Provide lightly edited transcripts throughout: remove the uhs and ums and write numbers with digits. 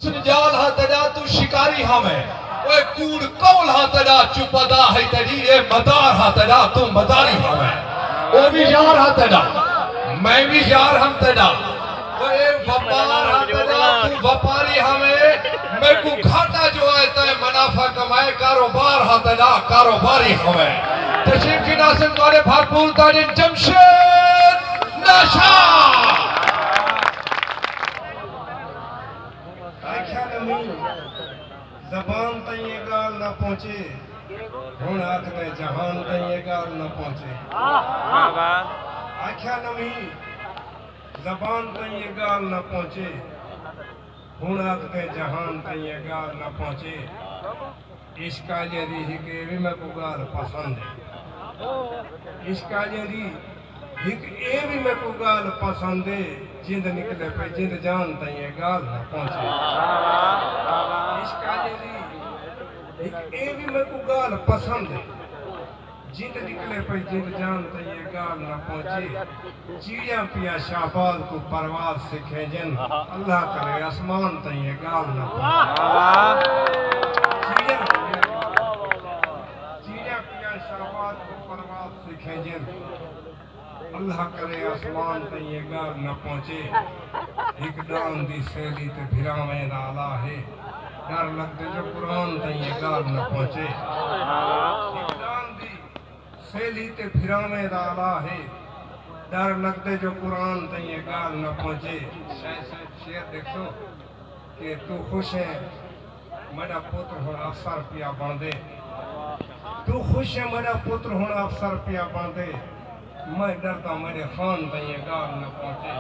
जाल हा तड़ा तू शिकारी हमें ओए कूड़ कौल हा तड़ा चुपदा है तड़ी ए मदार हा तड़ा तू मदारी हमें ओ भी यार हा तड़ा मैं भी यार हम तड़ा ओए व्यापार हा तड़ा तू व्यापारी हमें मैं को घाटा जो है तय मुनाफा कमाए कारोबार हा तड़ा कारोबारी हमें तशरीफ की नासिर वाले भरपूर तारीन जमशेद नशा जबान तई ये गाल न पहुंचे हुण आखते जहान तई ये गाल न पहुंचे आख्या नमी जबान तई ये गाल न पहुंचे हुण आखते जहान तई ये गाल न पहुंचे इश्का जरी हिके भी मैं को गाल पसंद है इश्का जरी हिक ए भी मैं को गाल पसंद है जिंद निकले पे जिंद जान तई ये गाल न पहुंचे इश्का जरी हिक ए भी मैं को गाल पसंद है जिंद निकले पे जिंद जान तई ये गाल न पहुंचे चिड़िया पिया शाहबाज को परवाज सिखे जन अल्लाह करे आसमान तई ये गाल न पहुंचे चिड़िया पिया शाहबाज को परवाज सिखे जन अल्लाह करे आसमान तई ये गाल न पहुंचे एक दान दी सैली ते भिरावे दा आला है डर लगदे जो कुरान तई ये गाल न पहुंचे एक दान दी सैली ते भिरावे दा आला है डर लगदे जो कुरान तई ये गाल न पहुंचे शेर देखो कि तू खुश है मेरा पुत्र हुण अफसर पिया बन दे तू खुश है मेरा पुत्र हुण अफसर पिया बन दे मैं डरता मेरे खान तई ये गाल न पहुंचे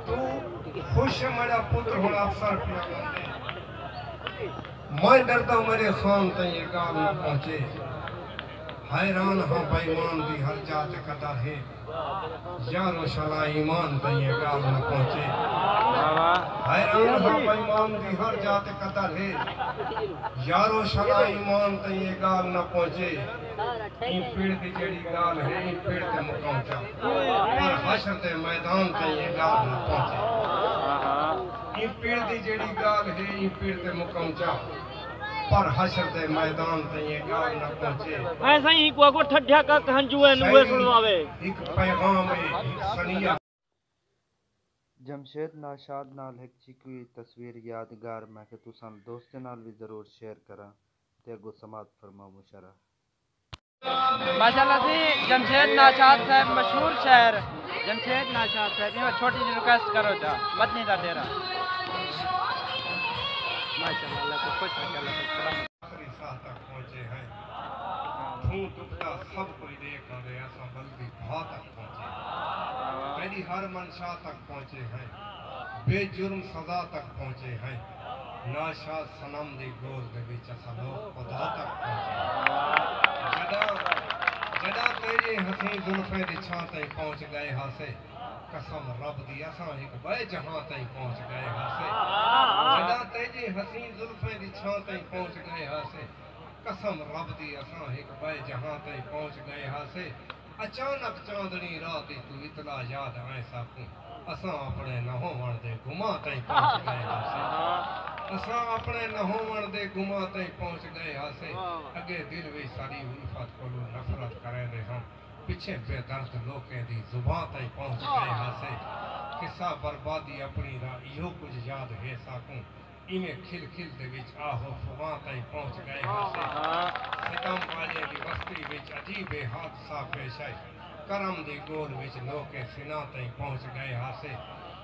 तू खुश मेरा पुत्र हुण अफसर पिया बन दे मैं डरता मेरे खान तई ये गाल न पहुंचे हैरान हाँ बेईमान दी हर जात कदर है यारो शाला ईमान तई ये गाल न पहुंचे हैरान हाँ बेईमान दी हर जात कदर है यारो शाला ईमान तई ये गाल न पहुंचे ई पीड़ दी जेड़ी गाल है ई पीड़ ते मुकाम चा पर हशर दे मैदान तई ये गाल न पहुंचे ई पीड़ दी जेड़ी गाल है ई पीड़ ते मुकाम चा पर हशर दे मैदान ते ये गाल न पहुंचे ऐसा ही को ठड्ढा का हंजू है नुए सुनवावे एक पैगाम है एक सनिया जमशेद नाशाद नाल एक चिकी तस्वीर यादगार मैं कि तुसान दोस्ते नाल भी जरूर शेयर करा ते गो समात फरमा मुशरा माशाल्लाह से जमशेद नाशाद साहब मशहूर शायर जमशेद नाशाद साहब ये छोटी सी रिक्वेस्ट करो जा मत नहीं दा तेरा माशाल्लाह अल्लाह को खुश रखे अल्लाह आखिरी साह तक पहुंचे हैं तू टुकड़ा सब कोई देख रहे ऐसा बल्कि बहुत तक पहुंचे मेरी हर मनशा तक पहुंचे हैं बेजुर्म सजा तक पहुंचे हैं नाशाद सनम दी गोल दे विच असा लोग खुदा तक पहुंचे जदा तेरी हसी जुल्फे दी छां तई पहुंच गए हासे कसम रब दी असा एक बे जहां तई पहुंच गए हासे जदा तेरी हसी जुल्फे दी छां तई पहुंच गए हासे कसम रब दी असा एक बे जहां तई पहुंच गए हासे अचानक चांदनी रात तू इतना याद आए साकू असा अपने न होवण दे गुमा तई पहुंच गए हासे असा अपने न होवण दे गुमा तई पहुंच गए हासे अगे दिल विच साडी उल्फत कोलो नफरत करे दे हम पिछे बेदर्द लोके दी जुबान तई पहुंच गए हासे किस्सा बर्बादी अपनी दा इहो कुछ याद है साकू इवें खिल खिल दे विच आहो फुवा तई पहुंच गए हासे सितम वाले दी बस्ती विच अजीब हादसा पेश आए करम दी गोल विच लोके सिना तई पहुंच गए हासे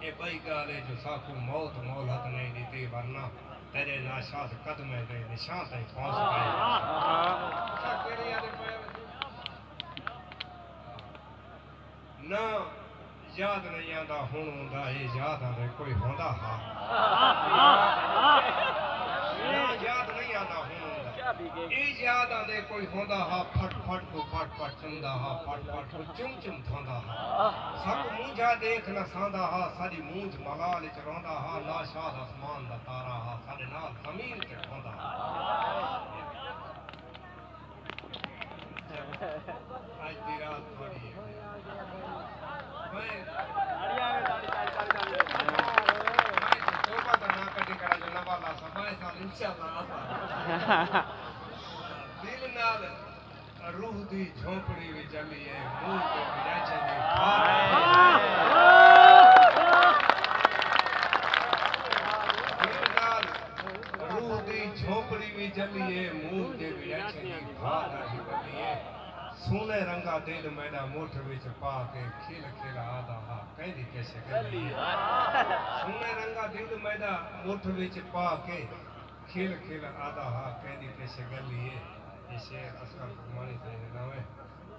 ए बई गाले जो साकू मौत मोहलत नहीं दी वरना तेरे नाशाद कदमे दे निशान तई पहुंच गए ना याद नहीं आंदा हुण हुंदा ए याद आंदे कोई होंदा हा ना याद नहीं आंदा हुण हुंदा ए याद आंदे कोई होंदा हा फट फट को फट फट चुंदा हा फट फट को चुम चुम थांदा हा सब मूंझा देख न सांदा हा साडी मूंझ मलाल च रोंदा हा नाशाद आसमान दा तारा हा साडे नाल जमीन ते होंदा हा आज दी रात थोड़ी है मैं तोबा तो ना कटी करा जो नवाला समय साल इंशाल्लाह दिल नाल रूह दी झोपड़ी भी चली है मुंह पे विराजे दी दिल नाल रूह दी झोपड़ी भी चली है मुंह ते विराजे दी भाग आई बनी है सोने रंगा दिल मैडा मुठ विच पा के खिल खिल आदा हा कहदी कैसे गली सोने रंगा दिल मैडा मुठ विच पा के खिल खिल आदा हा कहदी कैसे गली है ये शेर असगर फरमानी से नावे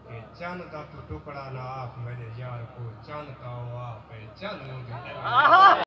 कि चंद का तू टुकड़ा ना आप मेरे यार को चंद का हो आप चंद